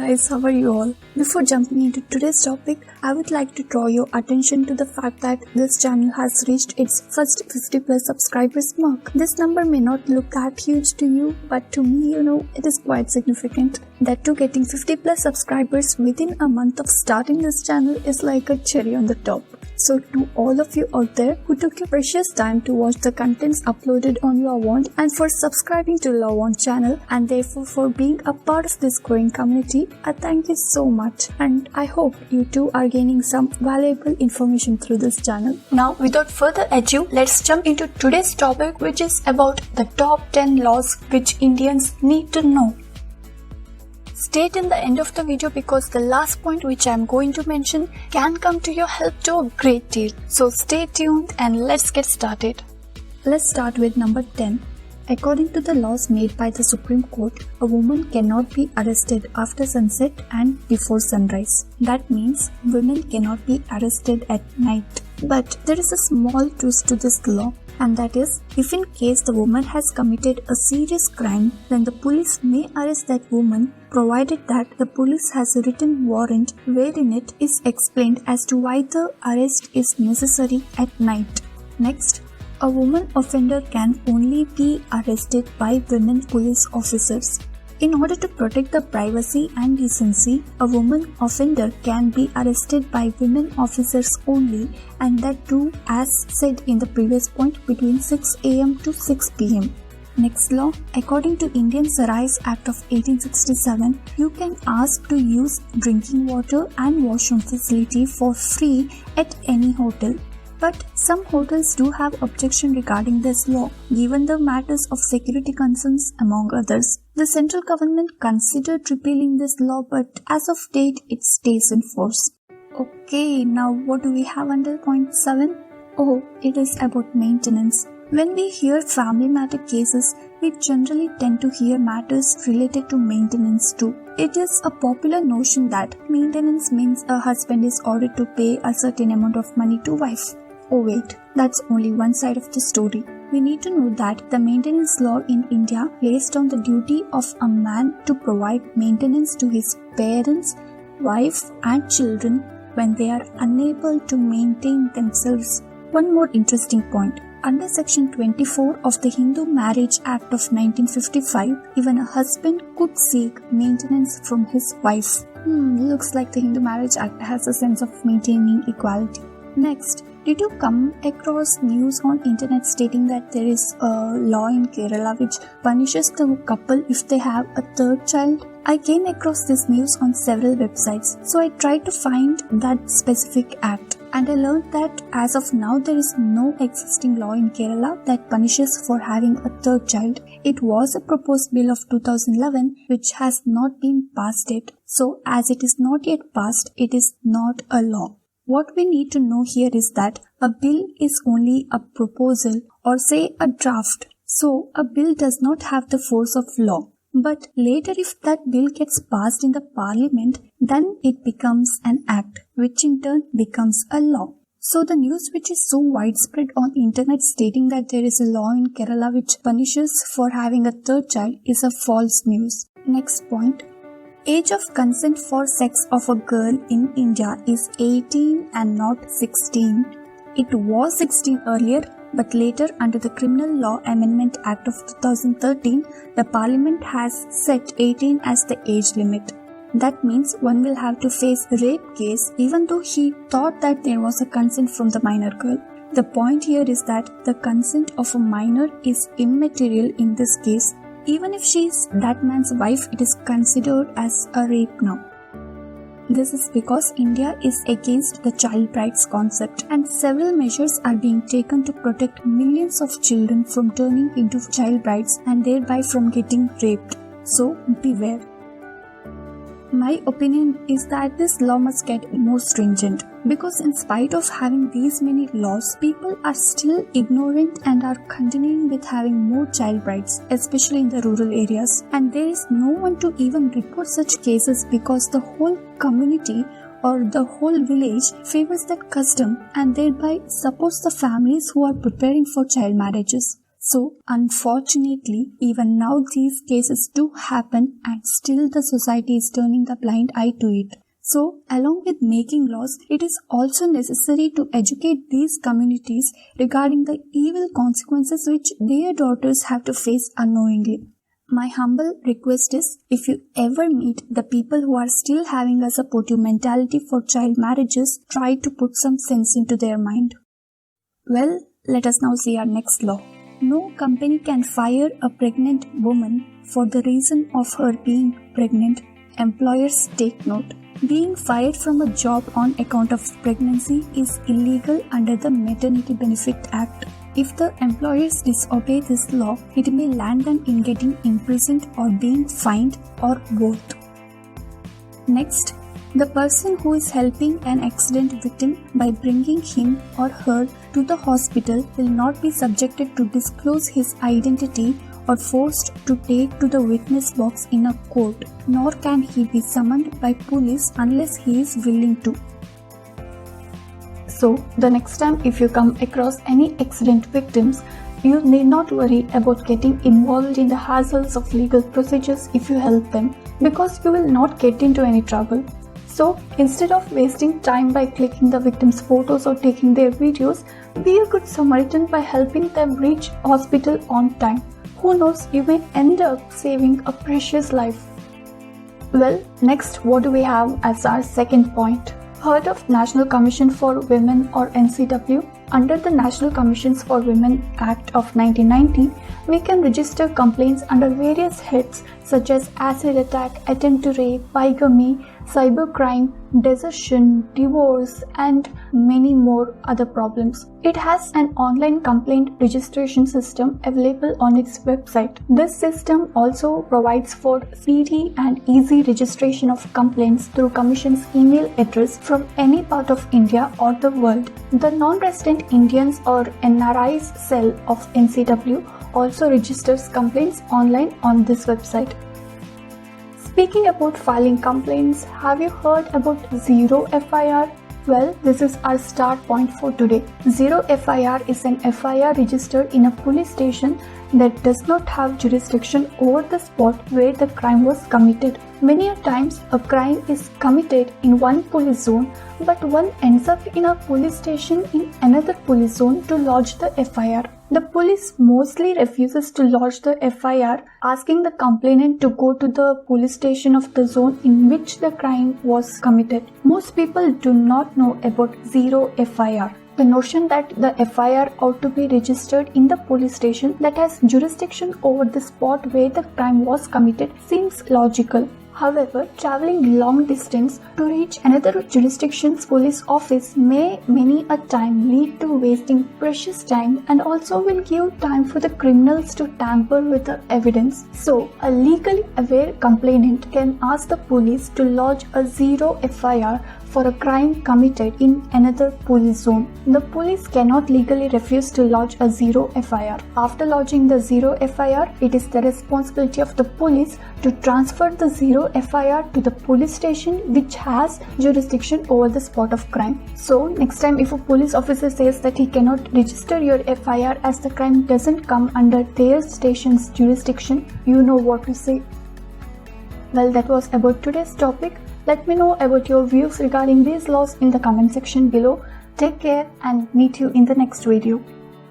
guys, how are you all? Before jumping into today's topic, I would like to draw your attention to the fact that this channel has reached its first 50 plus subscribers mark. This number may not look that huge to you, but to me, it is quite significant. That too, getting 50 plus subscribers within a month of starting this channel is like a cherry on the top. So to all of you out there who took your precious time to watch the contents uploaded on Lawand and for subscribing to Lawand channel and therefore for being a part of this growing community, I thank you so much and I hope you too are gaining some valuable information through this channel. Now without further ado, let's jump into today's topic, which is about the top 10 laws which Indians need to know. Stay till the end of the video because the last point which I am going to mention can come to your help to a great deal. So stay tuned and let's get started. Let's start with number 10. According to the laws made by the Supreme Court, a woman cannot be arrested after sunset and before sunrise. That means women cannot be arrested at night. But there is a small twist to this law, and that is, if in case the woman has committed a serious crime, then the police may arrest that woman provided that the police has a written warrant wherein it is explained as to why the arrest is necessary at night. Next, a woman offender can only be arrested by women police officers. In order to protect the privacy and decency, a woman offender can be arrested by women officers only, and that too, as said in the previous point, between 6 am to 6 pm. Next law, according to Indian Sarais Act of 1867, you can ask to use drinking water and washroom facility for free at any hotel. But some hotels do have objection regarding this law, given the matters of security concerns among others. The central government considered repealing this law, but as of date it stays in force. Okay, now what do we have under point 7? Oh, it is about maintenance. When we hear family matter cases, we generally tend to hear matters related to maintenance too. It is a popular notion that maintenance means a husband is ordered to pay a certain amount of money to wife. Oh wait, that's only one side of the story. We need to know that the maintenance law in India placed on the duty of a man to provide maintenance to his parents, wife and children when they are unable to maintain themselves. One more interesting point. Under Section 24 of the Hindu Marriage Act of 1955, even a husband could seek maintenance from his wife. Looks like the Hindu Marriage Act has a sense of maintaining equality. Next, did you come across news on internet stating that there is a law in Kerala which punishes the couple if they have a third child? I came across this news on several websites, so I tried to find that specific act. And I learned that as of now there is no existing law in Kerala that punishes for having a third child. It was a proposed bill of 2011 which has not been passed yet. So as it is not yet passed, it is not a law. What we need to know here is that a bill is only a proposal or say a draft. So a bill does not have the force of law. But later if that bill gets passed in the parliament, then it becomes an act, which in turn becomes a law. So the news which is so widespread on internet stating that there is a law in Kerala which punishes for having a third child is a false news. Next point. Age of consent for sex of a girl in India is 18 and not 16. It was 16 earlier, but later under the Criminal Law Amendment Act of 2013, the Parliament has set 18 as the age limit. That means one will have to face a rape case even though he thought that there was a consent from the minor girl. The point here is that the consent of a minor is immaterial in this case. Even if she is that man's wife, it is considered as a rape now. This is because India is against the child brides concept and several measures are being taken to protect millions of children from turning into child brides and thereby from getting raped. So beware. My opinion is that this law must get more stringent because in spite of having these many laws, people are still ignorant and are continuing with having more child brides, especially in the rural areas. And there is no one to even report such cases because the whole community or the whole village favors that custom and thereby supports the families who are preparing for child marriages. So, unfortunately, even now these cases do happen and still the society is turning the blind eye to it. So, along with making laws, it is also necessary to educate these communities regarding the evil consequences which their daughters have to face unknowingly. My humble request is, if you ever meet the people who are still having a supportive mentality for child marriages, try to put some sense into their mind. Well, let us now see our next law. No company can fire a pregnant woman for the reason of her being pregnant. Employers take note. Being fired from a job on account of pregnancy is illegal under the Maternity Benefit Act. If the employers disobey this law, it may land them in getting imprisoned or being fined or both. Next, the person who is helping an accident victim by bringing him or her to the hospital will not be subjected to disclose his identity or forced to take to the witness box in a court, nor can he be summoned by police unless he is willing to. So, the next time if you come across any accident victims, you need not worry about getting involved in the hassles of legal procedures if you help them, because you will not get into any trouble. So, instead of wasting time by clicking the victim's photos or taking their videos, be a good Samaritan by helping them reach hospital on time. Who knows, you may end up saving a precious life. Well, next, what do we have as our second point? Heard of National Commission for Women or NCW? Under the National Commissions for Women Act of 1990, we can register complaints under various heads such as acid attack, attempt to rape, bigamy, cybercrime, desertion, divorce, and many more other problems. It has an online complaint registration system available on its website. This system also provides for speedy and easy registration of complaints through Commission's email address from any part of India or the world. The non-resident Indians or NRIs cell of NCW also registers complaints online on this website. Speaking about filing complaints, have you heard about Zero FIR? Well, this is our start point for today. Zero FIR is an FIR registered in a police station that does not have jurisdiction over the spot where the crime was committed. Many a times, a crime is committed in one police zone, but one ends up in a police station in another police zone to lodge the FIR. The police mostly refuses to lodge the FIR, asking the complainant to go to the police station of the zone in which the crime was committed. Most people do not know about Zero FIR. The notion that the FIR ought to be registered in the police station that has jurisdiction over the spot where the crime was committed seems logical. However, traveling long distance to reach another jurisdiction's police office may many a time lead to wasting precious time and also will give time for the criminals to tamper with the evidence. So, a legally aware complainant can ask the police to lodge a Zero FIR for a crime committed in another police zone. The police cannot legally refuse to lodge a Zero FIR. After lodging the Zero FIR, it is the responsibility of the police to transfer the Zero FIR to the police station which has jurisdiction over the spot of crime. So, next time if a police officer says that he cannot register your FIR as the crime doesn't come under their station's jurisdiction, you know what to say. Well, that was about today's topic. Let me know about your views regarding these laws in the comment section below. Take care and meet you in the next video.